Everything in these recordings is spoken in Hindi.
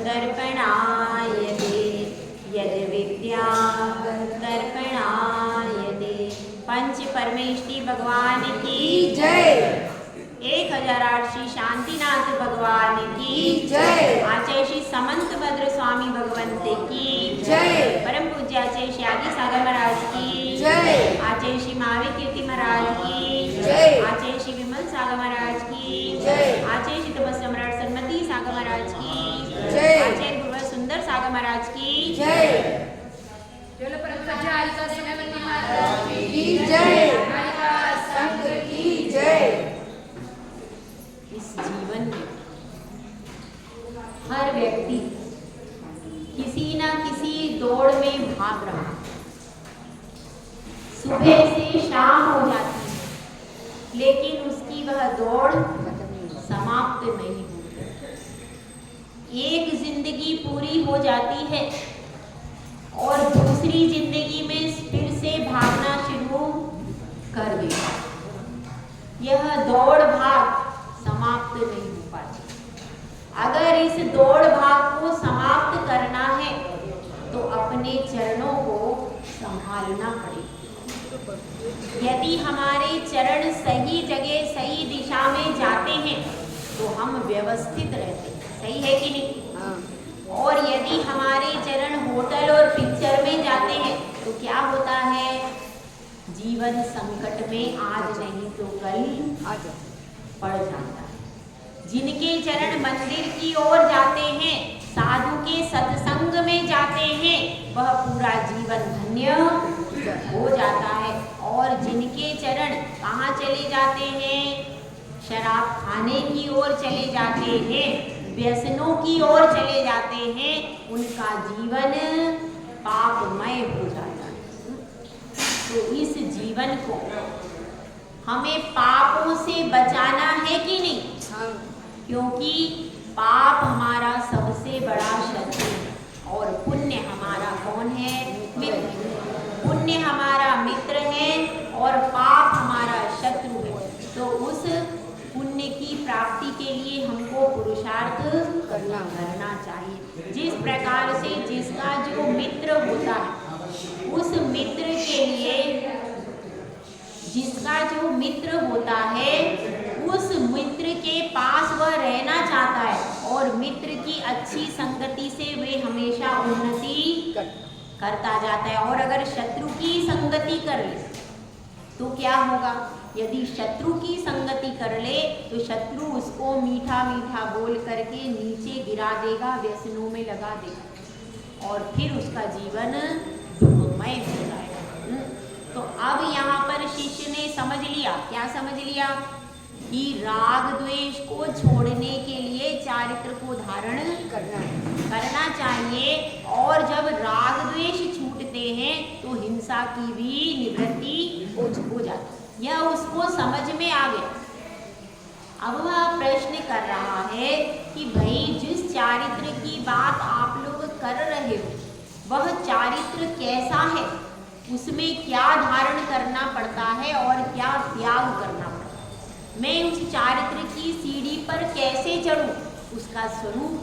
तर्पणायते यद्विद्या तर्पणायते। पंच परमेष्टि भगवान की जय। 1008 श्री शांतिनाथ भगवान की जय। आचार्य श्री समंत भद्र स्वामी भगवंत की जय। परम पूज्य आचार्य श्री आदि सागर महाराज की जय। आचार्य श्री महावीर कीर्ति महाराज की जय। आचार्य श्री विमल सागर महाराज की जय। आचार्य श्री तपस्या सम्राट सन्मति सागर महाराज की जय। आचार्य गुरुवर सुंदर सागर महाराज की जय। की जय। संत की जय। इस जीवन में हर व्यक्ति किसी न किसी दौड़ में भाग रहा। सुबह से शाम हो जाती है लेकिन उसकी वह दौड़ समाप्त नहीं होती। एक जिंदगी पूरी हो जाती है और दूसरी जिंदगी में फिर से भागना शुरू कर देता। यह दौड़ भाग समाप्त नहीं हो पाती। अगर इस दौड़ भाग को समाप्त करना है तो अपने चरणों को संभालना पड़ेगा। यदि हमारे चरण सही जगह सही दिशा में जाते हैं तो हम व्यवस्थित रहते हैं, सही है कि नहीं? और यदि हमारे चरण होटल और पिक्चर में जाते हैं तो क्या होता है? जीवन संकट में आज नहीं तो कल पड़ जाता है। जिनके चरण मंदिर की ओर जाते हैं, साधु के सत्संग में जाते हैं, वह पूरा जीवन धन्य हो जाता है। और जिनके चरण कहाँ चले जाते हैं? शराब खाने की ओर चले जाते हैं, व्यसनों की ओर चले जाते हैं, उनका जीवन पापमय हो जाता है। तो इस जीवन को हमें पापों से बचाना है कि नहीं? क्योंकि पाप हमारा सबसे बड़ा शत्रु है और पुण्य हमारा कौन है? मित्र। पुण्य हमारा मित्र है और पाप हमारा शत्रु है। तो उस पुण्य की प्राप्ति के लिए हमको पुरुषार्थ करना चाहिए। जिस प्रकार से जिसका जो मित्र होता है उस मित्र के लिए, जिसका जो मित्र होता है उस मित्र के पास वह रहना चाहता है और मित्र की अच्छी संगति से वे हमेशा उन्नति करता जाता है। और अगर शत्रु की संगति कर ले तो क्या होगा? यदि शत्रु की संगति कर ले तो शत्रु उसको मीठा मीठा बोल करके नीचे गिरा देगा, व्यसनों में लगा देगा और फिर उसका जीवन दुखमय हो जाएगा। तो अब यहाँ पर शिष्य ने समझ लिया, क्या समझ लिया? कि राग द्वेष को छोड़ने के लिए चारित्र को धारण करना चाहिए। और जब राग द्वेष छूटते हैं तो हिंसा की भी निवृत्ति हो जाती है। यह उसको समझ में आ गया। अब वह प्रश्न कर रहा है कि भाई जिस चारित्र की बात आप लोग कर रहे हो वह चारित्र कैसा है? उसमें क्या धारण करना पड़ता है और क्या त्याग करना पड़ता है? मैं उस चारित्र की सीढ़ी पर कैसे चढ़ूं? उसका स्वरूप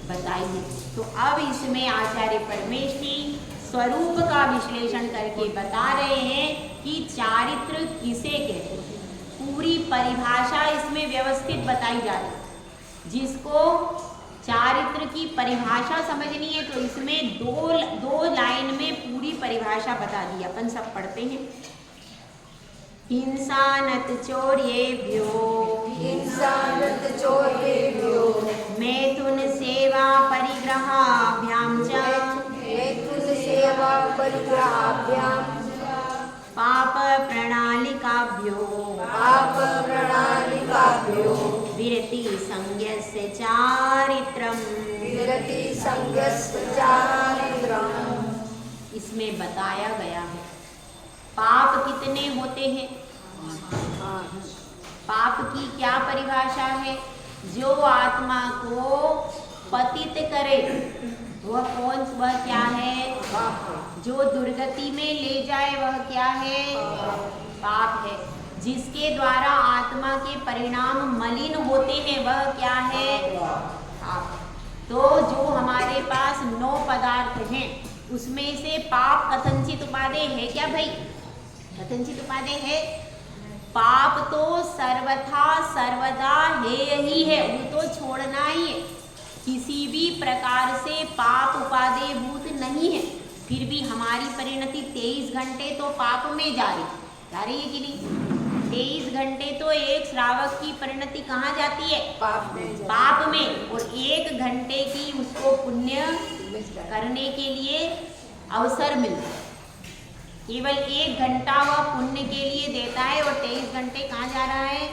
बताइए। तो अब इसमें आचार्य परमेष्टि स्वरूप का विश्लेषण करके बता रहे हैं कि चारित्र किसे कहते हैं। पूरी परिभाषा इसमें व्यवस्थित बताई जा रही है। जिसको चारित्र की परिभाषा समझनी है तो इसमें दो लाइन में पूरी परिभाषा बता दी। अपन सब पढ़ते हैं। हिंसा नत चोर्येभ्यो मैथुन सेवा परिग्रहाभ्यां च पाप प्रणालिकाभ्यो विरति संज्ञस्य चारित्रम्। इसमें बताया गया है पाप कितने होते हैं। पाप की क्या परिभाषा है? जो आत्मा को पतित करे वह क्या है? जो दुर्गति में ले जाए वह क्या है? पाप है। जिसके द्वारा आत्मा के परिणाम मलिन होते हैं वह क्या है? पाप। तो उसमें से पाप कथनचित उपादेय है क्या भाई? कथनचित उपादेय है। पाप तो सर्वथा सर्वदा है ही है, वो तो छोड़ना ही है। किसी भी प्रकार से पाप उपादेय भूत नहीं है। फिर भी हमारी परिणति 23 घंटे तो पाप में जा रही है कि नहीं? 23 घंटे तो एक श्रावक की परिणति कहाँ जाती है? पाप में। और 1 घंटे की उसको पुण्य करने के लिए अवसर मिलता है। केवल 1 घंटा वह पुण्य के लिए देता है और 23 घंटे कहाँ जा रहा है?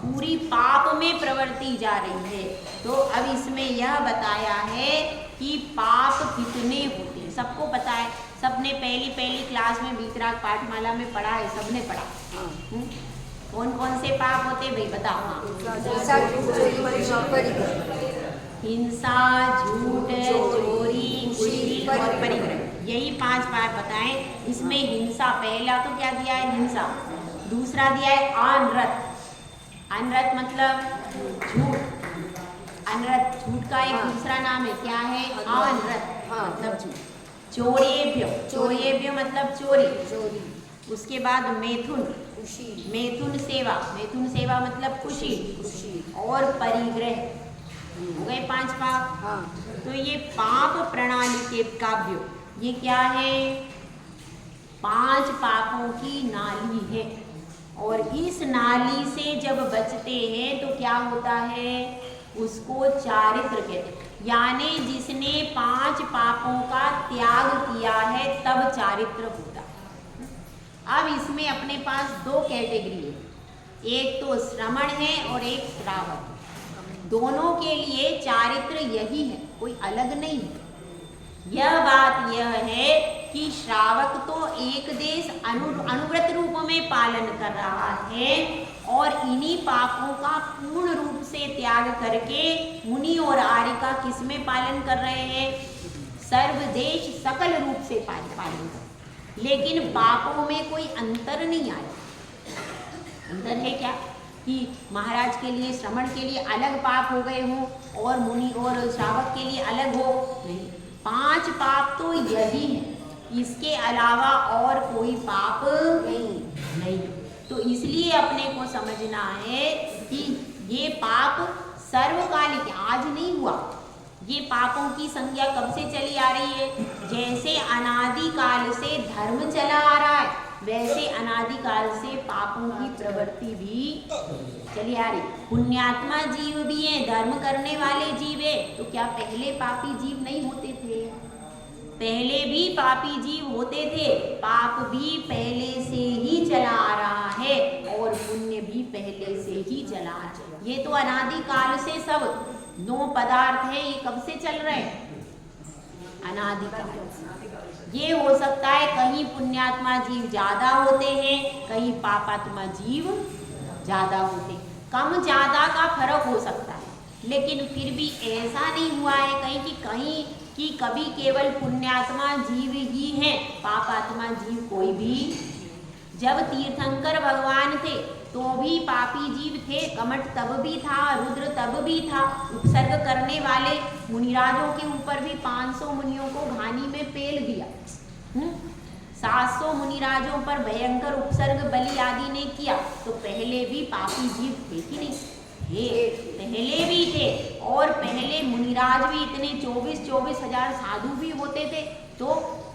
पूरी पाप में प्रवृत्ति जा रही है। तो अब इसमें यह बताया है कि पाप कितने होते हैं, सबको पता है। सबने पहली क्लास में वीतराग पाठमाला में पढ़ा है, सबने पढ़ा। कौन कौन से पाप होते भाई बताओ? हिंसा, झूठ, चोरी, कुशील और परिग्रह, यही 5 पाप बताएं। इसमें हिंसा पहला तो क्या दिया है? हिंसा। दूसरा दिया है अनृत। अनृत मतलब झूठ। अनृत झूठ का एक दूसरा नाम है, क्या है? अनृत मतलब झूठ। चोरेभ्य, चोरेभ्य मतलब चोरी। उसके बाद मैथुन, मैथुन सेवा, मैथुन सेवा मतलब कुशील। और परिग्रह, हो गए 5 पाप। तो ये पाप प्रणाली के काव्य, ये क्या है? 5 पापों की नाली है। और इस नाली से जब बचते हैं तो क्या होता है? उसको चारित्र कहते हैं। यानी जिसने 5 पापों का त्याग किया है तब चारित्र होता है। अब इसमें अपने पास 2 कैटेगरी है, एक तो श्रमण है और एक श्रावक। दोनों के लिए चारित्र यही है, कोई अलग नहीं है। यह बात यह है कि श्रावक तो एक देश अनुव्रत रूप में पालन कर रहा है और इन्हीं पापों का पूर्ण रूप से त्याग करके मुनि और आर्यिका किस में पालन कर रहे हैं? सर्वदेश सकल रूप से पालन कर। लेकिन पापों में कोई अंतर नहीं आया। अंतर है क्या कि महाराज के लिए, श्रमण के लिए अलग पाप हो गए हों और मुनि और श्रावक के लिए अलग हो? नहीं, 5 पाप तो यही है, इसके अलावा और कोई पाप नहीं। तो इसलिए अपने को समझना है कि ये पाप सर्वकालिक, आज नहीं हुआ। ये पापों की संज्ञा कब से चली आ रही है? जैसे अनादिकाल से धर्म चला आ रहा है, वैसे अनादिकाल से पापों की प्रवृत्ति भी चली आ रही। पुण्यात्मा जीव भी हैं, धर्म करने वाले जीव है, तो क्या पहले पापी जीव नहीं होते थे? पहले भी पापी जीव होते थे। पाप भी पहले से ही चला आ रहा है और पुण्य भी पहले से ही चला आ रहा है। ये तो अनादिकाल से सब 9 पदार्थ है, ये कब से चल रहे हैं? अनादिकाल। ये हो सकता है कहीं पुण्यात्मा जीव ज्यादा होते हैं, कहीं पापात्मा जीव ज्यादा होते, कम ज्यादा का फर्क हो सकता है। लेकिन फिर भी ऐसा नहीं हुआ है कहीं कि कभी केवल पुण्यात्मा जीव ही हैं, पापात्मा जीव कोई भी। जब तीर्थंकर भगवान थे तो भी पापी जीव थे, कमठ तब भी था, रुद्र तब भी था। उपसर्ग करने वाले मुनिराजों के ऊपर भी 500 मुनियों को घानी में पेल दिया। 700 मुनिराजों पर भयंकर उपसर्ग बलि आदि ने किया। तो पहले भी पापी जीव थे कि नहीं? पहले भी थे। और पहले मुनिराज भी इतने 24 हजार साधु भी होते थे। तो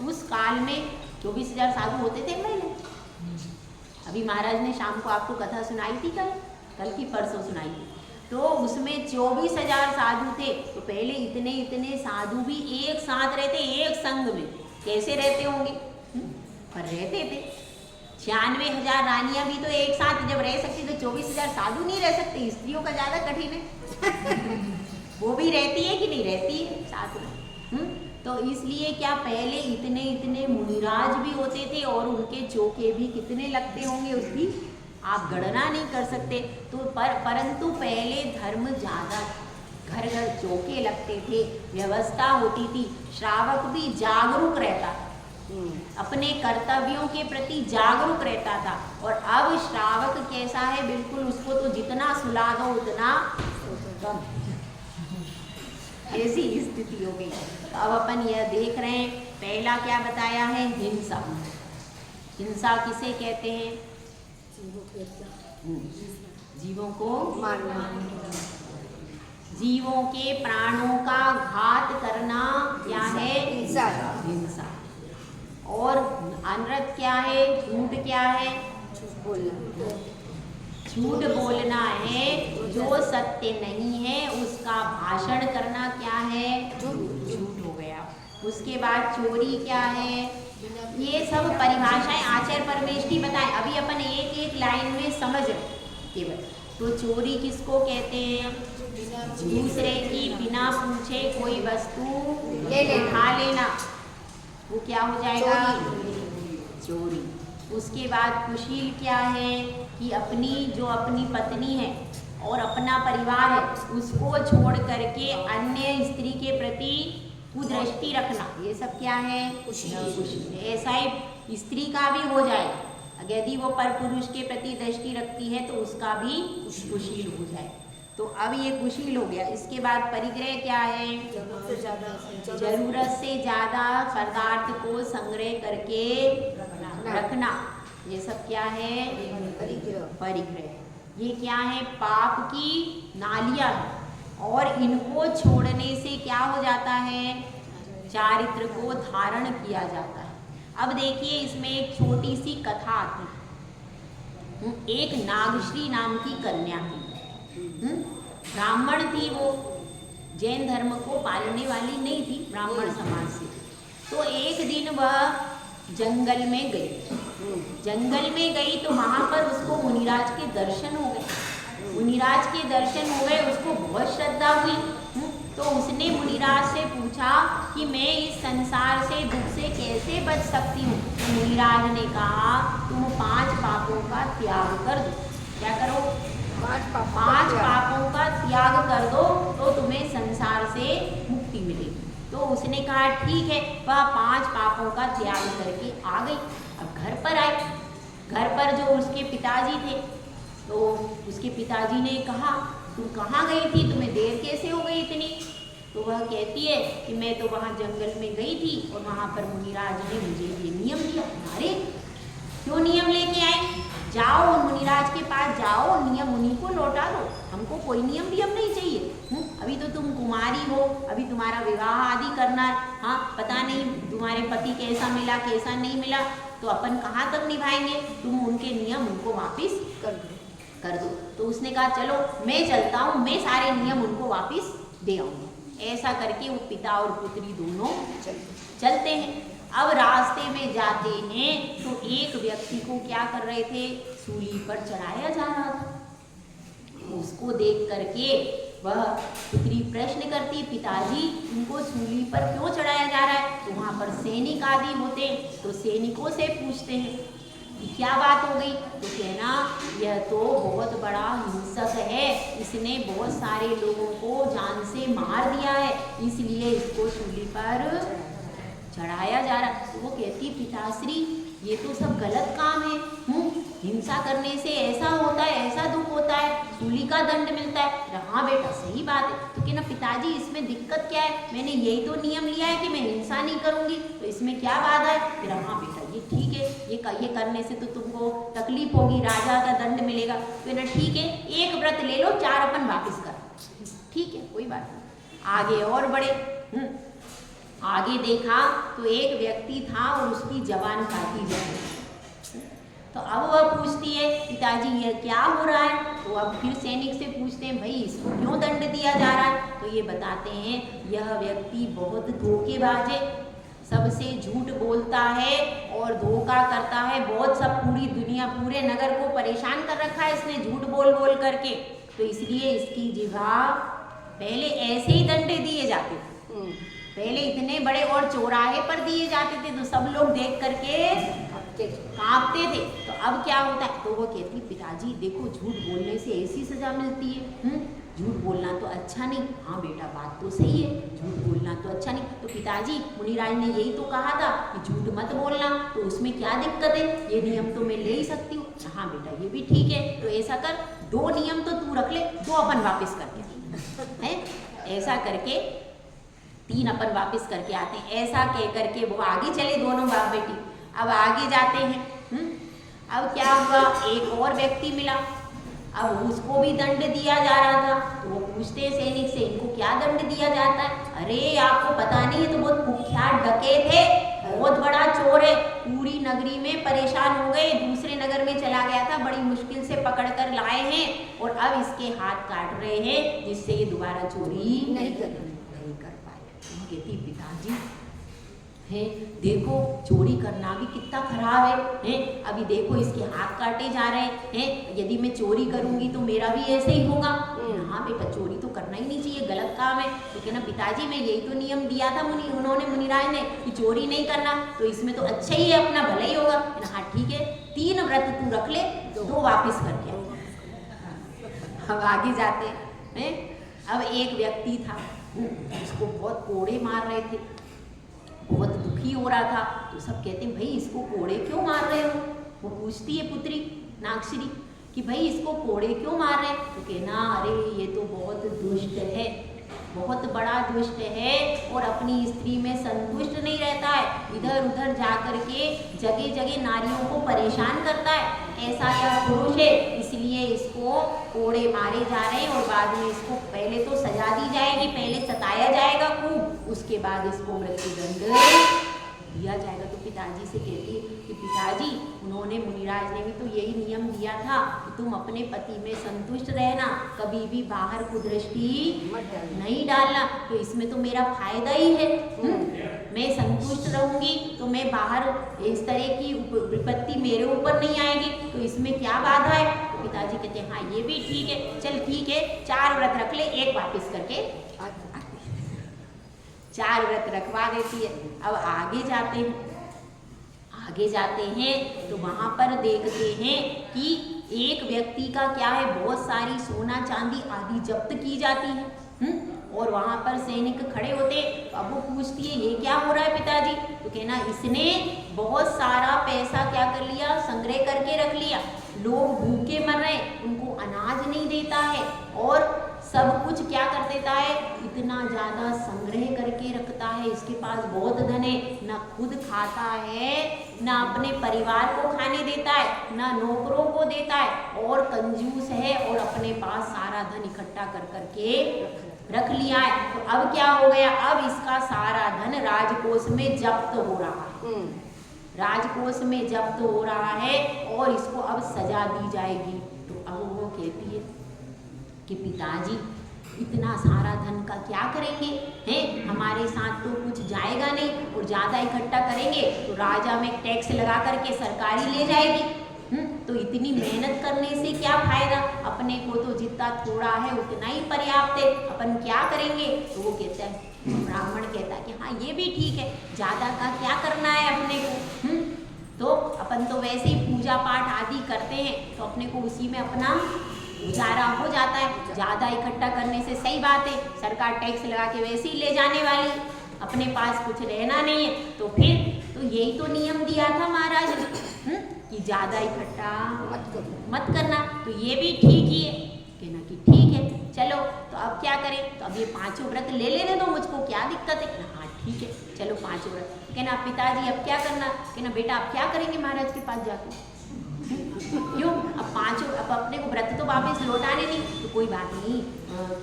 उस काल में 24,000 साधु होते थे पहले। अभी महाराज ने शाम को आपको कथा सुनाई थी, कल की परसों सुनाई थी। तो उसमें 24,000 साधु थे। तो पहले इतने साधु भी एक साथ रहते, एक संग में। कैसे रहते होंगे? पर रहते थे। 96,000 रानियां भी तो एक साथ जब रह सकती, तो 24,000 साधु नहीं रह सकते। स्त्रियों का ज्यादा कठिन है। वो भी रहती है कि नहीं रहती है साथ में। तो इसलिए क्या पहले इतने मुनिराज भी होते थे और उनके चौके भी कितने लगते होंगे, उसकी आप गणना नहीं कर सकते। तो परंतु पहले धर्म ज्यादा था, घर घर चौके लगते थे, व्यवस्था होती थी। श्रावक भी जागरूक रहता था, अपने कर्तव्यों के प्रति जागरूक रहता था। और अब श्रावक कैसा है? बिल्कुल उसको तो जितना सुला दो उतना कम, ऐसी स्थिति हो गई। तो अब अपन यह देख रहे हैं, पहला क्या बताया है, हिंसा। हिंसा किसे कहते हैं? जीवों को मारना, जीवों के प्राणों का घात करना क्या है? हिंसा। हिंसा। और अनर्थ क्या है? झूठ क्या है? बोलना, झूठ बोलना है, जो सत्य नहीं है उसका भाषण करना क्या है? झूठ हो गया। उसके बाद चोरी क्या है? ये सब परिभाषाएं आचार्य परमेष्ठी बताएं, अभी अपन एक एक लाइन में समझ रहे केवल। तो चोरी किसको कहते हैं? दूसरे की बिना पूछे कोई वस्तु ले लेना, उठा लेना, वो क्या हो जाएगा? चोरी। उसके बाद कुशील क्या है? कि अपनी जो अपनी पत्नी है और अपना परिवार है उसको छोड़ करके अन्य स्त्री के प्रति कुदृष्टि रखना, ये सब क्या है? कुशील। ऐसा ही स्त्री का भी हो जाएगा, यदि वो पर पुरुष के प्रति दृष्टि रखती है तो उसका भी कुशील हो जाए। तो अब ये कुशील हो गया। इसके बाद परिग्रह क्या है? जरूरत से ज्यादा पदार्थ को संग्रह करके रखना, ये सब क्या है? परिग्रह। ये क्या है? पाप की नालियां हैं और इनको छोड़ने से क्या हो जाता है? चारित्र को धारण किया जाता है। अब देखिए इसमें एक छोटी सी कथा आती है। एक नागश्री नाम की कन्या थी, ब्राह्मण थी, वो जैन धर्म को पालने वाली नहीं थी, ब्राह्मण समाज से। तो एक दिन वह जंगल में गई। जंगल में गई तो वहाँ पर उसको मुनिराज के दर्शन हो गए। मुनिराज के दर्शन हो गए, उसको बहुत श्रद्धा हुई। तो उसने मुनिराज से पूछा कि मैं इस संसार से दुख से कैसे बच सकती हूँ। तो मुनिराज ने कहा तुम 5 पापों का त्याग कर दो। क्या करो? 5 पापों का त्याग कर दो तो तुम्हें संसार से मुक्ति मिलेगी। तो उसने कहा ठीक है। वह 5 पापों का त्याग करके आ गई। अब घर पर आई। घर पर जो उसके पिताजी थे, तो उसके पिताजी ने कहा तुम कहाँ गई थी, तुम्हें देर कैसे हो गई इतनी? तो वह कहती है कि मैं तो वहाँ जंगल में गई थी और वहाँ पर मुनिराज ने मुझे ये नियम दिया। अरे क्यों नियम लेके आई? जाओ मुनिराज के पास जाओ, नियम उन्हीं को लौटा दो, हमको कोई नियम नहीं चाहिए। अभी तो तुम कुमारी हो, अभी तुम्हारा विवाह आदि करना है। हाँ, पता नहीं तुम्हारे पति कैसा मिला कैसा नहीं मिला, तो अपन कहाँ तक निभाएंगे? तुम उनके नियम उनको वापिस कर दो। तो उसने कहा चलो मैं चलता हूँ, मैं सारे नियम उनको वापिस दे आऊँगी। ऐसा करके वो पिता और पुत्री दोनों चलते हैं। अब रास्ते में जाते हैं तो एक व्यक्ति को क्या कर रहे थे? सूली पर चढ़ाया जा रहा था। उसको देख करके वह पुत्री प्रश्न करती, पिताजी इनको सूली पर क्यों चढ़ाया जा रहा है? तो वहाँ पर सैनिक आदि होते, तो सैनिकों से पूछते हैं कि क्या बात हो गई? तो कहना यह तो बहुत बड़ा हिंसक है, इसने बहुत सारे लोगों को जान से मार दिया है, इसलिए इसको सूली पर चढ़ाया जा रहा। तो वो कहती पिताश्री ये तो सब गलत काम है। हिंसा करने से ऐसा होता है, ऐसा दुख होता है, सूली का दंड मिलता है। हाँ बेटा सही बात है। तो कहना पिताजी इसमें दिक्कत क्या है? मैंने यही तो नियम लिया है कि मैं हिंसा नहीं करूँगी, तो इसमें क्या बाधा है? फिर हाँ बेटा ये ठीक है, ये करने से तो तुमको तकलीफ होगी, राजा का दंड मिलेगा। तो ना ठीक है, एक व्रत ले लो, 4 अपन वापिस कर। ठीक है कोई बात नहीं। आगे और बढ़े। आगे देखा तो एक व्यक्ति था और उसकी जबान काटी जा रही। तो अब वह पूछती है पिताजी ये क्या हो रहा है? तो अब फिर सैनिक से पूछते हैं भाई इसको क्यों दंड दिया जा रहा है? तो ये बताते हैं यह व्यक्ति बहुत धोखेबाज है, सबसे झूठ बोलता है और धोखा करता है। बहुत सब पूरी दुनिया पूरे नगर को परेशान कर रखा है इसने झूठ बोल बोल करके। तो इसलिए इसकी जिह्वा पहले ऐसे ही दंडे दिए जाते थे, पहले इतने बड़े और चौराहे पर दिए जाते थे तो सब लोग देख करके कांपते थे। तो अब क्या होता है? तो वो कहती पिताजी देखो झूठ बोलने से ऐसी सजा मिलती है। झूठ बोलना तो अच्छा नहीं। हाँ बेटा बात तो सही है, झूठ बोलना तो अच्छा नहीं। तो पिताजी मुनिराज ने यही तो कहा था कि झूठ मत बोलना, तो उसमें क्या दिक्कत है? ये नियम तो मैं ले ही सकती हूँ। हाँ बेटा ये भी ठीक है, तो ऐसा कर 2 नियम तो तू रख ले, 2 अपन वापिस करके है। ऐसा करके 3 अपन वापस करके आते हैं। ऐसा कह करके वो आगे चले, दोनों बाप बेटी। अब आगे जाते हैं। अब क्या हुआ, एक और व्यक्ति मिला। अब उसको भी दंड दिया जा रहा था। तो वो पूछते हैं सैनिक से, इनको क्या दंड दिया जाता है? अरे आपको पता नहीं है, तो बहुत कुख्यात डकैत है, बहुत बड़ा चोर है, पूरी नगरी में परेशान हो गए, दूसरे नगर में चला गया था, बड़ी मुश्किल से पकड़ कर लाए हैं और अब इसके हाथ काट रहे हैं, जिससे ये दोबारा चोरी नहीं कर पाए। कहती पिताजी है, देखो चोरी करना भी कितना खराब है, अभी देखो इसके हाथ काटे जा रहे हैं, यदि मैं चोरी करूंगी तो मेरा भी ऐसे ही होगा। हाँ बेटा, चोरी तो करना ही नहीं चाहिए, गलत काम है। तो कहना पिताजी मैं यही तो नियम दिया था उन्होंने मुनिराज ने कि चोरी नहीं करना, तो इसमें तो अच्छा ही है, अपना भला ही होगा। हाँ ठीक है, 3 व्रत तू रख ले, 2 वापिस करके आ। अब आगे जाते हैं। अब एक व्यक्ति था, उसको बहुत कोड़े मार रहे थे, बहुत दुखी हो रहा था। तो सब कहते हैं भाई इसको कोड़े क्यों मार रहे हो? वो पूछती है पुत्री नागश्री कि भाई इसको कोड़े क्यों मार रहे हैं? तो कहना अरे ये तो बहुत दुष्ट है, बहुत बड़ा दुष्ट है और अपनी स्त्री में संतुष्ट नहीं रहता है, इधर उधर जा कर के जगह जगह नारियों को परेशान करता है। ऐसा यह पुरुष है, इसलिए इसको कोड़े मारे जा रहे हैं और बाद में इसको पहले तो सजा दी जाएगी, पहले सताया जाएगा खूब, उसके बाद इसको मृत्युदंड दिया जाएगा। तो पिताजी से कहती है कि पिताजी उन्होंने मुनिराज ने भी तो यही नियम दिया था कि तुम अपने पति में संतुष्ट रहना, कभी भी बाहर कुदृष्टि नहीं डालना, तो इसमें तो मेरा फायदा ही है। मैं संतुष्ट रहूंगी तो मैं बाहर इस तरह की विपत्ति मेरे ऊपर नहीं आएगी, तो इसमें क्या बाधा है? तो पिताजी कहते हैं हाँ ये भी ठीक है, चल ठीक है 4 व्रत रख ले, 1 वापिस करके 4 व्रत रखवा देती है। अब आगे जाते हैं तो वहां पर देखते हैं कि एक व्यक्ति का क्या है, बहुत सारी सोना चांदी आदि जब्त की जाती है। और वहां पर सैनिक खड़े होते। तो अब वो पूछती है ये क्या हो रहा है पिताजी? तो कहना इसने बहुत सारा पैसा क्या कर लिया, संग्रह करके रख लिया, लोग भूखे मर रहे, उनको अनाज नहीं देता है और सब कुछ क्या कर देता है, इतना ज़्यादा संग्रह करके रखता है, इसके पास बहुत धन है, ना खुद खाता है, ना अपने परिवार को खाने देता है, ना नौकरों को देता है और कंजूस है और अपने पास सारा धन इकट्ठा कर करके रख लिया है। तो अब क्या हो गया, अब इसका सारा धन राजकोष में जब्त हो रहा है, राजकोष में जब्त हो रहा है और इसको अब सजा दी जाएगी। तो अब वो कहती है कि पिताजी इतना सारा धन का क्या करेंगे, हैं हमारे साथ तो कुछ जाएगा नहीं और ज़्यादा इकट्ठा करेंगे तो राजा में टैक्स लगा करके सरकारी ले जाएगी। तो इतनी मेहनत करने से क्या फायदा, अपने को तो जितना थोड़ा है उतना ही पर्याप्त है, अपन क्या करेंगे? तो वो कहता है, ब्राह्मण कहता है कि हाँ ये भी ठीक है, ज़्यादा का क्या करना है अपने को, तो अपन तो वैसे ही पूजा पाठ आदि करते हैं तो अपने को उसी में अपना गुजारा हो जाता है, ज़्यादा इकट्ठा करने से सही बात है, सरकार टैक्स लगा के वैसे ही ले जाने वाली, अपने पास कुछ रहना नहीं है। तो फिर तो यही तो नियम दिया था महाराज ने कि ज़्यादा इकट्ठा मत करना, तो ये भी ठीक ही है। कहना कि ठीक है चलो, तो अब क्या करें? तो अब ये 5 व्रत ले लेने दो, मुझको क्या दिक्कत है? हाँ ठीक है चलो 5 व्रत। कहना पिताजी अब क्या करना? कहना बेटा अब क्या करेंगे महाराज के पास जाके, क्यों? अब 5 अब अपने को व्रत तो वापस लौटाने नहीं, तो कोई बात नहीं,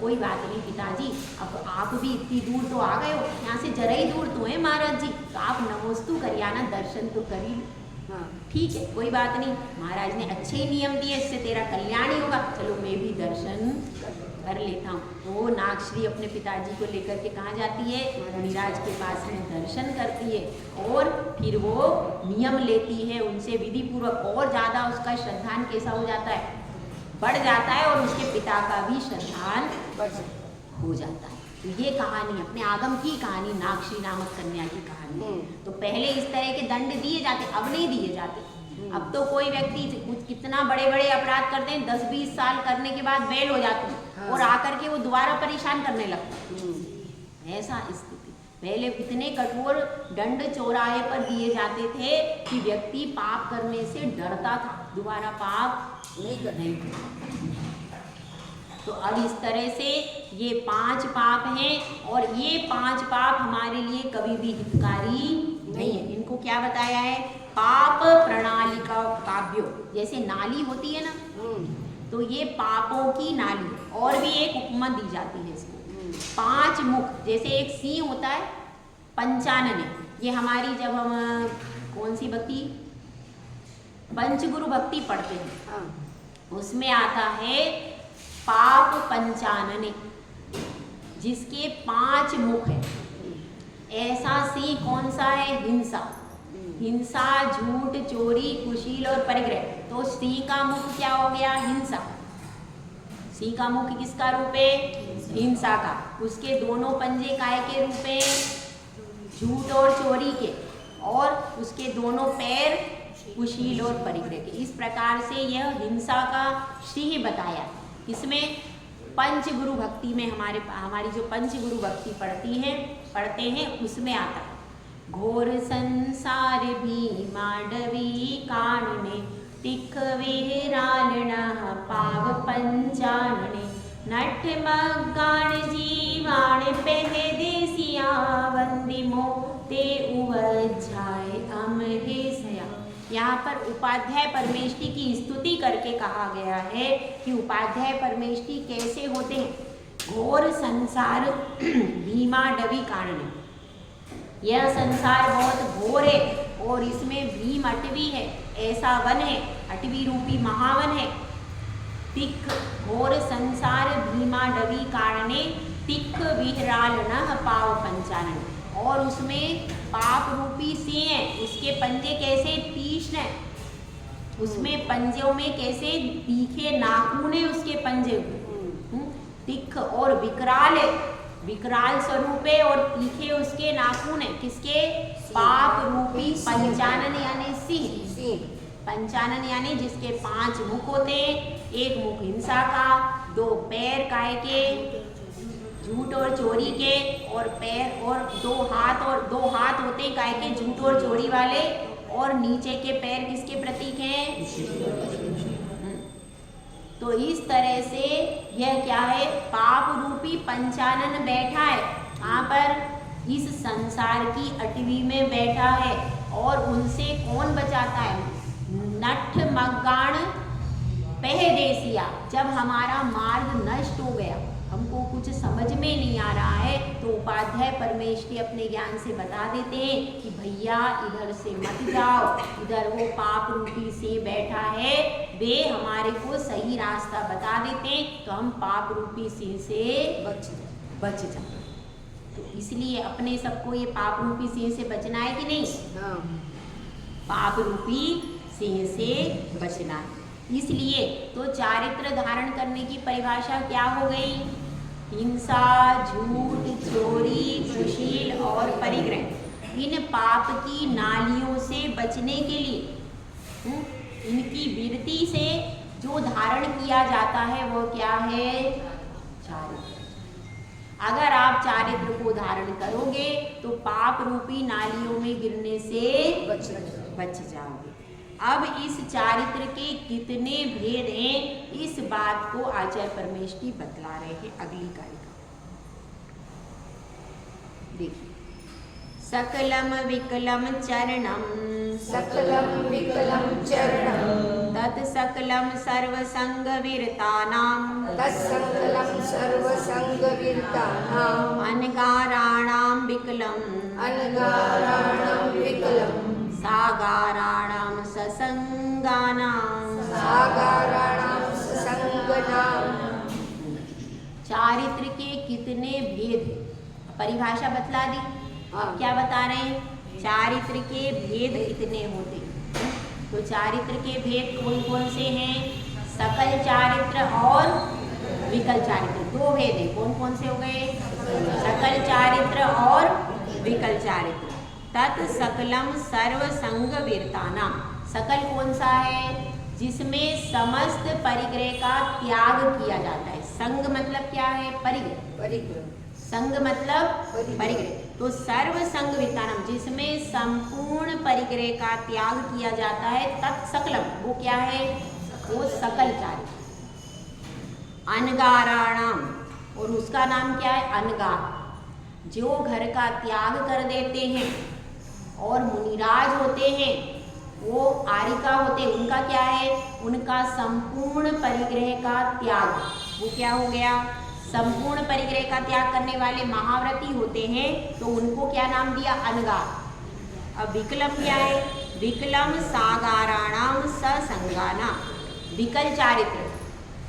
कोई बात नहीं पिताजी, अब आप भी इतनी दूर तो आ गए हो, यहाँ से जरा ही दूर तो है महाराज जी, तो आप नमोस्तु करिए आना, दर्शन तो करिए। हाँ ठीक है कोई बात नहीं, महाराज ने अच्छे ही नियम दिए, इससे तेरा कल्याण ही होगा, चलो मैं भी दर्शन कर लेता हूँ। तो नागश्री अपने पिताजी को लेकर के कहाँ जाती है? मुनिराज के पास में दर्शन करती है और फिर वो नियम लेती है उनसे विधि पूर्वक, और ज़्यादा उसका श्रद्धान कैसा हो जाता है, बढ़ जाता है और उसके पिता का भी श्रद्धान हो जाता है। तो ये कहानी अपने आगम की कहानी, नागश्री नामक कन्या की कहानी। तो पहले इस तरह के दंड दिए जाते, अब नहीं दिए जाते। अब तो कोई व्यक्ति कितना बड़े बड़े अपराध करते हैं, 10-20 साल करने के बाद बेल हो जाते हैं और आकर के वो दोबारा परेशान करने लगते हैं। ऐसा स्थिति पहले इतने कठोर दंड चौराहे पर दिए जाते थे कि व्यक्ति पाप करने से डरता था, दोबारा पाप नहीं करना। तो अब इस तरह से ये 5 पाप हैं और ये 5 पाप हमारे लिए कभी भी हितकारी नहीं है। इनको क्या बताया है? पाप प्रणालिका काव्यो, जैसे नाली होती है ना, तो ये पापों की नाली। और भी एक उपमा दी जाती है इसको, 5 मुख, जैसे एक सिंह होता है, पंचानने, ये हमारी जब हम कौन सी भक्ति, पंचगुरु भक्ति पढ़ते हैं, उसमें आता है पाप पंचानने, जिसके 5 मुख है। ऐसा सिंह कौन सा है? हिंसा, हिंसा, झूठ, चोरी, कुशील और परिग्रह। तो सिंह का मुख क्या हो गया? हिंसा। सिंह का मुख किसका रूप है? हिंसा का। उसके दोनों पंजे काय के रूप है? झूठ और चोरी के। और उसके दोनों पैर कुशील और परिग्रह के। इस प्रकार से यह हिंसा का सिंह बताया। इसमें पंचगुरु भक्ति में हमारी जो पंचगुरु भक्ति पढ़ते हैं उसमें आता है। घोर संसार भीमाडवी कानने, तिख विरालण पाव पंचानने, नठ मगाण जीवाण पह देसिया, वंदिमो ते उवज्झाय अमहेसया। यहाँ पर उपाध्याय परमेष्टि की स्तुति करके कहा गया है कि उपाध्याय परमेष्टि कैसे होते हैं। घोर संसार भीमाडवी कानने, यह संसार बहुत घोर है और इसमें भीम अटवी है, ऐसा वन है, अटवी रूपी महावन है। तिख, घोर संसार भीमाडवी कानने, तिख विहरालनः पाव पंचानन। और उसमें पाप रूपी सिंह है, उसके पंजे कैसे तीक्ष्ण है, उसमें पंजों में कैसे तीखे नाखून है उसके पंजे। तिख और विकराल है, विकराल स्वरूप है और तीखे उसके नाखून है। किसके? पाप रूपी पंचानन यानी सिंह। पंचानन यानी जिसके 5 मुख होते हैं, एक मुख हिंसा का, 2 पैर काय के, झूठ और चोरी के, और पैर और 2 हाथ होते हैं काय के, झूठ और चोरी वाले, और नीचे के पैर किसके प्रतीक हैं? तो इस तरह से यह क्या है? पाप रूपी पंचानन बैठा है यहाँ पर, इस संसार की अटवी में बैठा है। और उनसे कौन बचाता है? नठ मगाण पह देसिया। जब हमारा मार्ग नष्ट हो गया, हमको कुछ समझ में नहीं आ रहा है, तो उपाध्याय परमेष्टि अपने ज्ञान से बता देते हैं कि भैया इधर से मत जाओ, इधर वो पाप रूपी से बैठा है, वे हमारे को सही रास्ता बता देते हैं, तो हम पाप रूपी सिंह से बच जाए। तो इसलिए अपने सबको ये पाप रूपी सिंह से बचना है कि नहीं? पाप रूपी सिंह से बचना है। इसलिए तो चारित्र धारण करने की परिभाषा क्या हो गई? हिंसा, झूठ, चोरी, कुशील और परिग्रह। इन पाप की नालियों से बचने के लिए इनकी वृत्ति से जो धारण किया जाता है वो क्या है? चारित्र। अगर आप चारित्र को धारण करोगे तो पाप रूपी नालियों में गिरने से बच जाओगे। अब इस चारित्र के कितने भेद हैं, इस बात को आचार्य परमेष्टि बतला रहे हैं अगली कारिका। देखिए, सकलम विकलम चरणम, सकलम विकलम चरणम, तत्सकलम सर्वसंग विरतानाम, तत्सकलम सर्वसंग विरतानाम, अनगाराणाम विकलम, अनगाराणाम विकलम, सागाराणाम ससंगानाम, सागाराणाम ससंगनाम। चारित्र के कितने भेद, परिभाषा बतला दी। अब क्या बता रहे हैं? चारित्र के भेद कितने होते हैं। तो चारित्र के भेद कौन कौन से हैं? सकल चारित्र और विकल चारित्र, 2 भेद हैं। कौन कौन से हो गए? सकल चारित्र और विकल चारित्र। तत् सकलम सर्वसंग वीरताना, सकल कौन सा है? जिसमें समस्त परिग्रह का त्याग किया जाता है। संग मतलब क्या है? परिग्रह। संग मतलब परिग्रह। तो सर्व संग वितानम, जिसमें संपूर्ण परिग्रह का त्याग किया जाता है, तत्सकलम, वो क्या है? वो सकल चारित्र। अनगाराणाम, और उसका नाम क्या है? अनगा। जो घर का त्याग कर देते हैं। और मुनिराज होते हैं, वो आरिका होते हैं, उनका क्या है? उनका संपूर्ण परिग्रह का त्याग। वो क्या हो गया? संपूर्ण परिग्रह का त्याग करने वाले महाव्रती होते हैं, तो उनको क्या नाम दिया? अनगा। अब विकलम क्या है? विकलम सागाराणाम ससंगाना। विकल चारित्र,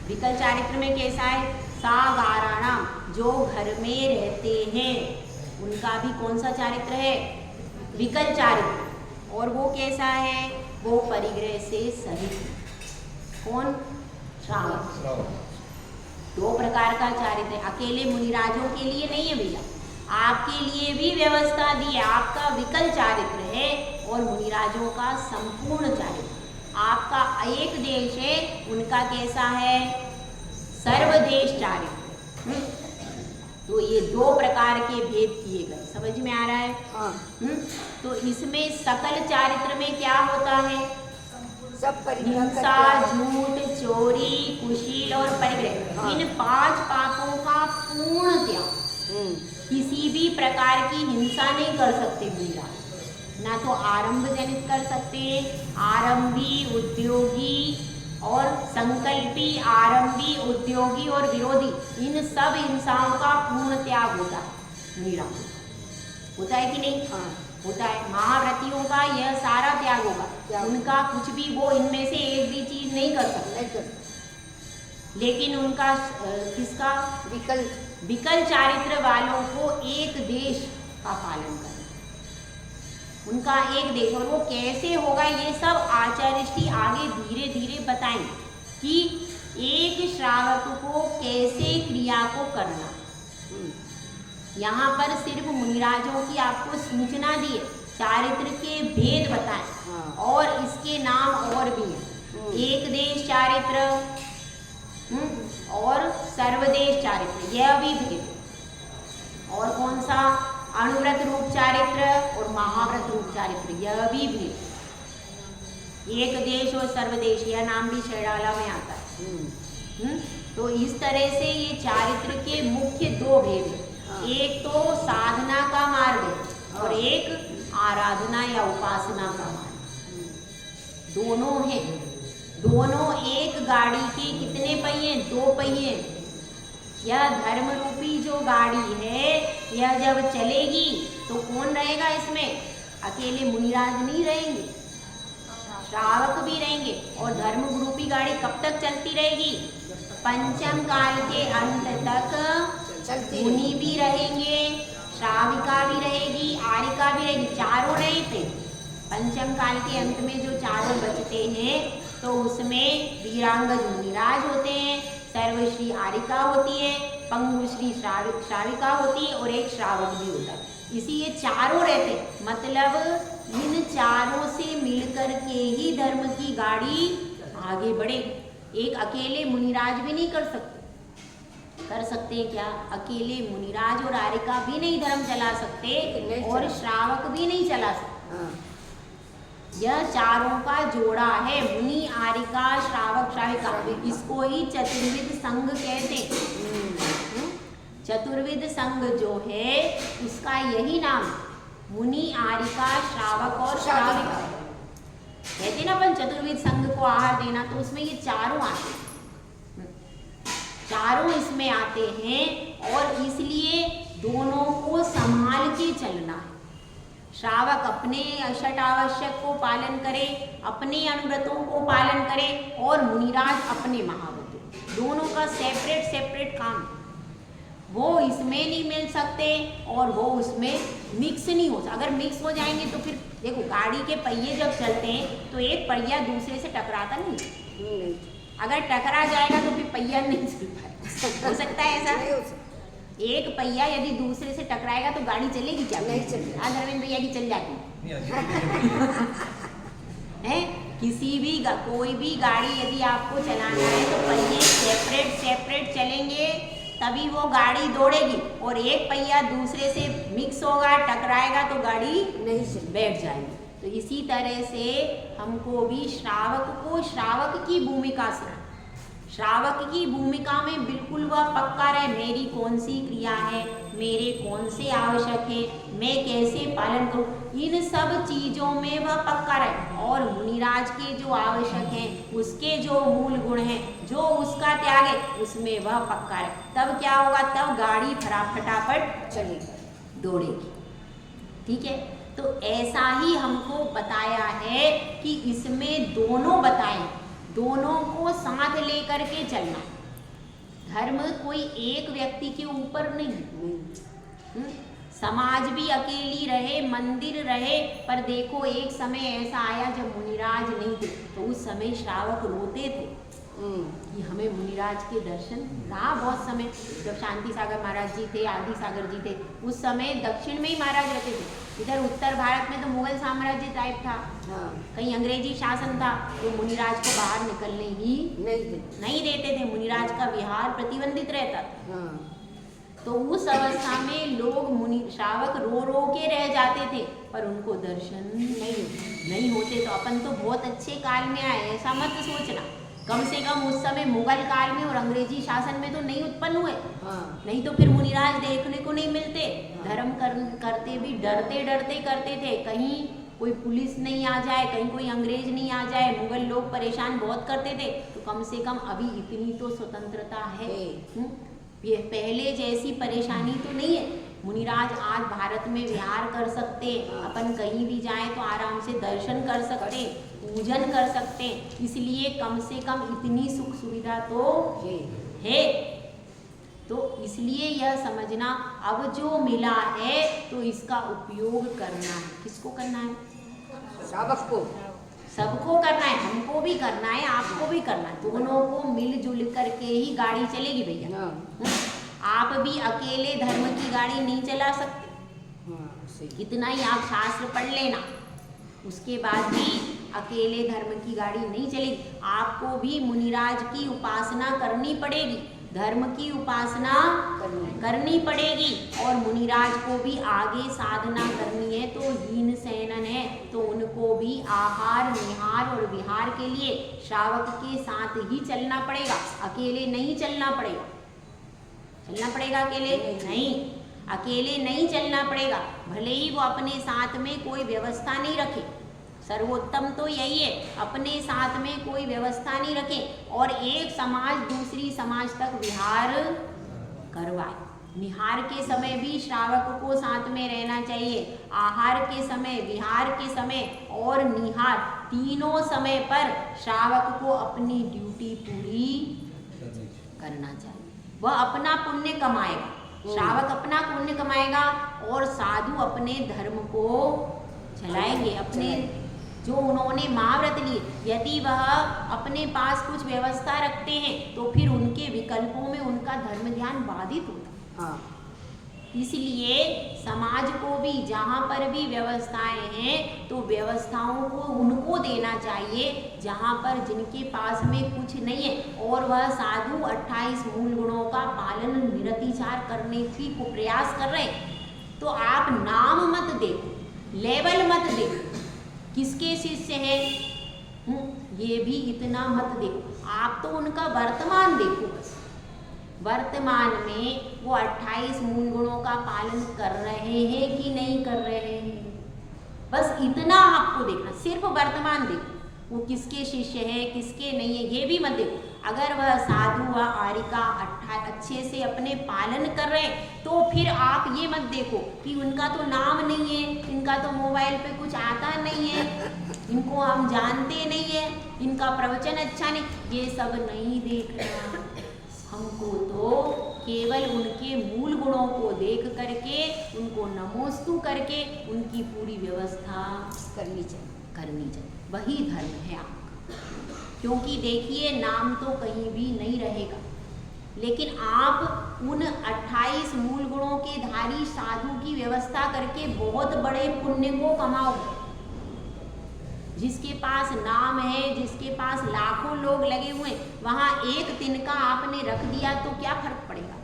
विकल चारित्र में कैसा है? सागाराणाम, जो घर में रहते हैं उनका भी कौन सा चारित्र है? विकल चारित्र। और वो कैसा है? वो परिग्रह से सहित। कौन? श्रावक। दो प्रकार का चारित्र है। अकेले मुनिराजों के लिए नहीं है भैया, आपके लिए भी व्यवस्था दी है। आपका विकल चारित्र है और मुनिराजों का संपूर्ण चारित्र। आपका एक देश है, उनका कैसा है? सर्वदेश चारित्र। तो ये दो प्रकार के भेद किए गए, समझ में आ रहा है? हाँ। तो इसमें सकल चारित्र में क्या होता है? सब परिग्रह हिंसा, का झूठ, चोरी, कुशील और परिग्रह, हाँ। इन 5 पापों का पूर्ण त्याग। किसी भी प्रकार की हिंसा नहीं कर सकते भैया, ना तो आरंभ जनित कर सकते। आरंभी, उद्योगी और संकल्पी, आरंभी, उद्योगी और विरोधी, इन सब हिंसाओं का पूर्ण त्याग होता है। मीरा होता है कि नहीं? हाँ। होता है। महाव्रतियों का यह सारा त्याग होगा। उनका कुछ भी, वो इनमें से एक भी चीज नहीं कर सकते। लेकिन उनका किसका? विकल चारित्र वालों को एक देश का पालन करना, उनका एक देश। और वो कैसे होगा ये सब आचार्य श्री आगे धीरे धीरे बताएंगे कि एक श्रावक को कैसे क्रिया को करना। यहाँ पर सिर्फ मुनिराजों की आपको सूचना दी है, चारित्र के भेद बताएं। और इसके नाम और भी हैं। एक देश चारित्र और सर्वदेश चारित्र, यह भी भेद। और कौन सा? अणुव्रत रूप चारित्र और महाव्रत रूप चारित्र, यह भी भेद। एक देश और सर्वदेश, यह नाम भी शैलाला में आता है। तो इस तरह से ये चारित्र के मुख्य 2 भेद हैं। एक तो साधना का मार्ग है और एक आराधना या उपासना का मार्ग। दोनों हैं। दोनों एक गाड़ी के कितने पहिए? 2 पहिए। यह धर्म रूपी जो गाड़ी है, यह जब चलेगी तो कौन रहेगा इसमें? अकेले मुनिराज नहीं रहेंगे, श्रावक भी रहेंगे। और धर्म रूपी गाड़ी कब तक चलती रहेगी? पंचम काल के अंत तक मुनि भी रहेंगे, श्राविका भी रहेगी, आरिका भी रहेगी, चारों रहते। पंचम काल के अंत में जो चारों बचते हैं, तो उसमें वीरांगज मुनिराज होते हैं, सर्वश्री आरिका होती है, पंगुश्री श्राविका होती है और एक श्रावक भी होता है। इसी ये चारों रहते, मतलब इन चारों से मिलकर के ही धर्म की गाड़ी आगे बढ़े। एक अकेले मुनिराज भी नहीं कर सकते। कर सकते हैं क्या? अकेले मुनिराज और आरिका भी नहीं धर्म चला सकते और श्रावक भी नहीं चला सकते। यह चारों का जोड़ा है, मुनि, आरिका, श्रावक, श्राविका। इसको ही चतुर्विध संघ कहते। चतुर्विध संघ जो है उसका यही नाम, मुनि, आरिका, श्रावक और श्राविका। कहते ना अपन चतुर्विध संघ को आहार देना, तो उसमें ये चारों आते हैं। चारों इसमें आते हैं और इसलिए दोनों को संभाल के चलना है। श्रावक अपने षट आवश्यक को पालन करे, अपने अनुव्रतों को पालन करे, और मुनिराज अपने महाव्रतों। दोनों का सेपरेट सेपरेट काम। वो इसमें नहीं मिल सकते और वो उसमें मिक्स नहीं हो सकते। अगर मिक्स हो जाएंगे तो फिर देखो, गाड़ी के पहिए जब चलते हैं तो एक पहिया दूसरे से टकराता नहीं। अगर टकरा जाएगा तो फिर पहिया नहीं चल पाएगा। हो सकता है ऐसा? एक पहिया यदि दूसरे से टकराएगा तो गाड़ी चलेगी क्या? नहीं चलेगी। धर्मेंद्र भैया की चल जाती है। किसी भी कोई भी गाड़ी यदि आपको चलाना है तो पहिए सेपरेट सेपरेट चलेंगे, तभी वो गाड़ी दौड़ेगी। और एक पहिया दूसरे से मिक्स होगा, टकराएगा तो गाड़ी नहीं बैठ जाएगी। तो इसी तरह से हमको भी श्रावक को श्रावक की भूमिका से श्रावक की भूमिका में बिल्कुल वह पक्का रहे, मेरी कौन सी क्रिया है, मेरे कौन से आवश्यक है, मैं कैसे पालन करूं, इन सब चीजों में वह पक्का रहे। और मुनिराज के जो आवश्यक हैं, उसके जो मूल गुण हैं, जो उसका त्याग है, उसमें वह पक्का रहे। तब क्या होगा, तब गाड़ी फटाफट चलेगी, दौड़ेगी। ठीक है, तो ऐसा ही हमको बताया है कि इसमें दोनों बताएं, दोनों को साथ लेकर के चलना। धर्म कोई एक व्यक्ति के ऊपर नहीं। समाज भी अकेली रहे, मंदिर रहे, पर देखो एक समय ऐसा आया जब मुनिराज नहीं थे, तो उस समय श्रावक रोते थे कि हमें मुनिराज के दर्शन रहा। बहुत समय जब शांति सागर महाराज जी थे, आदि सागर जी थे, उस समय दक्षिण में ही महाराज रहते थे। इधर उत्तर भारत में तो मुगल साम्राज्य टाइप था, कहीं अंग्रेजी शासन था, तो मुनिराज को बाहर निकलने ही नहीं देते थे। मुनिराज का विहार प्रतिबंधित रहता था। तो उस अवस्था में लोग मुनि श्रावक रो रो के रह जाते थे, पर उनको दर्शन नहीं होते। तो अपन तो बहुत अच्छे काल में आए, ऐसा मत सोचना। कम से कम उस समय मुगल काल में और अंग्रेजी शासन में तो नहीं उत्पन्न हुए। नहीं तो फिर मुनिराज देखने को नहीं मिलते। धर्म करते भी डरते डरते करते थे, कहीं कोई पुलिस नहीं आ जाए, कहीं कोई अंग्रेज नहीं आ जाए। मुगल लोग परेशान बहुत करते थे, तो कम से कम अभी इतनी तो स्वतंत्रता है। ये पहले जैसी परेशानी तो नहीं है। मुनिराज आज भारत में विहार कर सकते, अपन कहीं भी जाएं तो आराम से दर्शन कर सकते, पूजन कर सकते, इसलिए कम से कम इतनी सुख सुविधा तो है। तो इसलिए यह समझना, अब जो मिला है तो इसका उपयोग करना है। किसको करना है? श्रावक को, सबको करना है, हमको भी करना है, आपको भी करना है। दोनों को मिलजुल करके ही गाड़ी चलेगी भैया। आप भी अकेले धर्म की गाड़ी नहीं चला सकते। कितना ही आप शास्त्र पढ़ लेना, उसके बाद भी अकेले धर्म की गाड़ी नहीं चलेगी। आपको भी मुनिराज की उपासना करनी पड़ेगी, धर्म की उपासना करनी पड़ेगी, और मुनिराज को भी आगे साधना करनी है। तो हीन सैनन है, तो उनको भी आहार निहार और विहार के लिए श्रावक के साथ ही चलना पड़ेगा, अकेले नहीं चलना पड़ेगा। चलना पड़ेगा अकेले नहीं, अकेले नहीं चलना पड़ेगा। भले ही वो अपने साथ में कोई व्यवस्था नहीं रखे, सर्वोत्तम तो यही है, अपने साथ में कोई व्यवस्था नहीं रखे और एक समाज दूसरी समाज तक विहार करवाए। निहार के समय भी श्रावक को साथ में रहना चाहिए, आहार के समय, विहार के समय और निहार, तीनों समय पर श्रावक को अपनी ड्यूटी पूरी करना चाहिए। वह अपना पुण्य कमाएगा, श्रावक अपना पुण्य कमाएगा और साधु अपने धर्म को चलाएंगे, अपने जो उन्होंने महाव्रत लिए। यदि वह अपने पास कुछ व्यवस्था रखते हैं तो फिर उनके विकल्पों में उनका धर्म ध्यान बाधित होता। इसलिए समाज को भी जहाँ पर भी व्यवस्थाएं हैं तो व्यवस्थाओं को उनको देना चाहिए जहाँ पर जिनके पास में कुछ नहीं है, और वह साधु 28 मूल गुणों का पालन निरतिचार करने की को प्रयास कर रहे हैं। तो आप नाम मत देखो, लेवल मत देखो, किसके शिष्य हैं ये भी इतना मत देखो, आप तो उनका वर्तमान देखो। बस वर्तमान में वो 28 मूल गुणों का पालन कर रहे हैं कि नहीं कर रहे हैं, बस इतना आपको देखना। सिर्फ वर्तमान देखो, वो किसके शिष्य है किसके नहीं है ये भी मत देखो। अगर वह साधु व आरिका अच्छे से अपने पालन कर रहे तो फिर आप ये मत देखो कि उनका तो नाम नहीं है, इनका तो मोबाइल पे कुछ आता नहीं है, इनको हम जानते नहीं है, इनका प्रवचन अच्छा नहीं, ये सब नहीं देखना। हमको तो केवल उनके मूल गुणों को देख करके, उनको नमोस्तु करके उनकी पूरी व्यवस्था करनी चाहिए। वही धर्म है आपका। क्योंकि देखिए नाम तो कहीं भी नहीं रहेगा, लेकिन आप उन 28 मूल गुणों के धारी साधु की व्यवस्था करके बहुत बड़े पुण्य को कमाओगे। जिसके पास नाम है, जिसके पास लाखों लोग लगे हुए, वहां एक तिनका आपने रख दिया तो क्या फर्क पड़ेगा।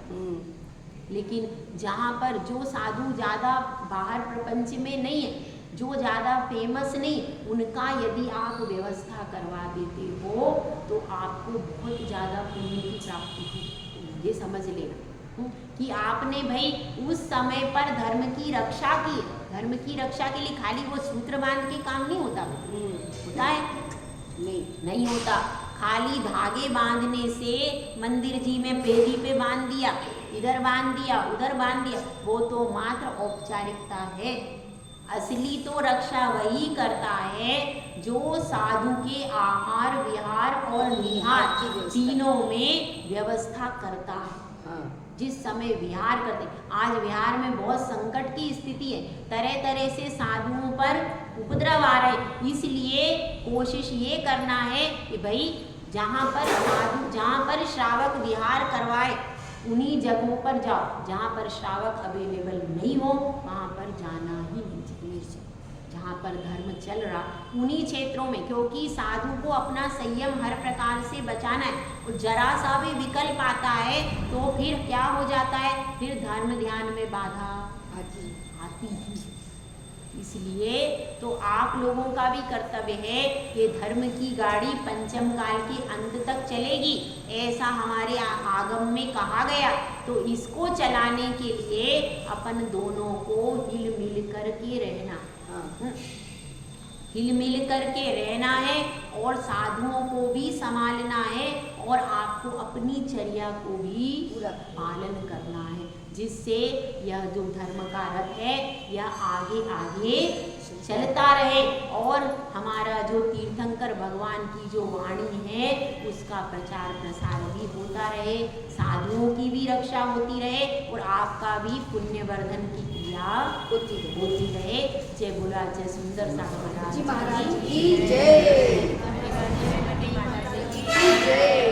लेकिन जहां पर जो साधु ज्यादा बाहर प्रपंच में नहीं है, जो ज़्यादा फेमस नहीं, उनका यदि आप व्यवस्था करवा देते हो तो आपको बहुत ज़्यादा पुण्य की प्राप्ति होगी। ये समझ लेना कि आपने भाई उस समय पर धर्म की रक्षा की। धर्म की रक्षा के लिए खाली वो सूत्र बांध के काम नहीं होता, होता है? नहीं होता। खाली धागे बांधने से मंदिर जी में पेरी पे बांध दिया, इधर बांध दिया, उधर बांध दिया, वो तो मात्र औपचारिकता है। असली तो रक्षा वही करता है जो साधु के आहार विहार और निहार तीनों में व्यवस्था करता है। जिस समय विहार करते, आज विहार में बहुत संकट की स्थिति है, तरह तरह से साधुओं पर उपद्रव आ रहे, इसलिए कोशिश ये करना है कि भाई जहाँ पर साधु, जहाँ पर श्रावक विहार करवाए उन्हीं जगहों पर जाओ। जहाँ पर श्रावक अवेलेबल नहीं हो वहाँ पर जाना ही नहीं चाहिए। जहाँ पर धर्म चल रहा उन्हीं क्षेत्रों में, क्योंकि साधु को अपना संयम हर प्रकार से बचाना है। और जरा सा भी विकल्प आता है तो फिर क्या हो जाता है, फिर धर्म ध्यान में बाधा आती ही। इसलिए तो आप लोगों का भी कर्तव्य है कि धर्म की गाड़ी पंचम काल के अंत तक चलेगी, ऐसा हमारे आगम में कहा गया। तो इसको चलाने के लिए अपन दोनों को हिल मिल करके रहना, हिल मिल करके रहना है और साधुओं को भी संभालना है और आपको अपनी चर्या को भी पालन करना है, जिससे यह जो धर्म का रथ है यह आगे आगे चलता रहे और हमारा जो तीर्थंकर भगवान की जो वाणी है उसका प्रचार प्रसार भी होता रहे, साधुओं की भी रक्षा होती रहे और आपका भी पुण्यवर्धन की क्रिया होती रहे। जय बोला जय सुंदर सा महाराज की जय।